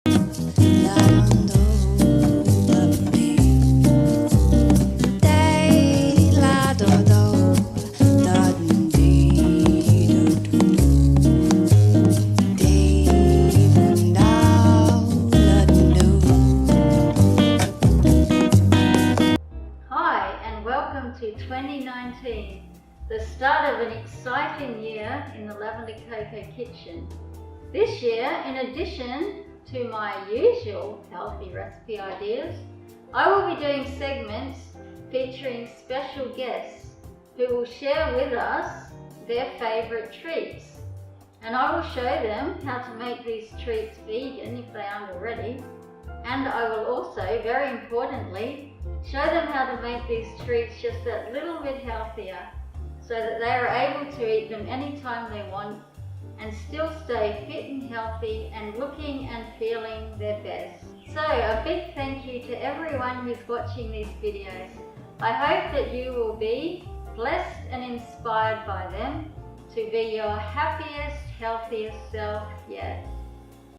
Welcome to 2019, the start of an exciting year in the Lavender Coco kitchen. This year, in addition to my usual healthy recipe ideas, I will be doing segments featuring special guests who will share with us their favourite treats. And I will show them how to make these treats vegan if they aren't already. And I will also, very importantly, show them how to make these treats just that little bit healthier so that they are able to eat them anytime they want and still stay fit and healthy and looking and feeling their best. So a big thank you to everyone who's watching these videos. I hope that you will be blessed and inspired by them to be your happiest, healthiest self yet.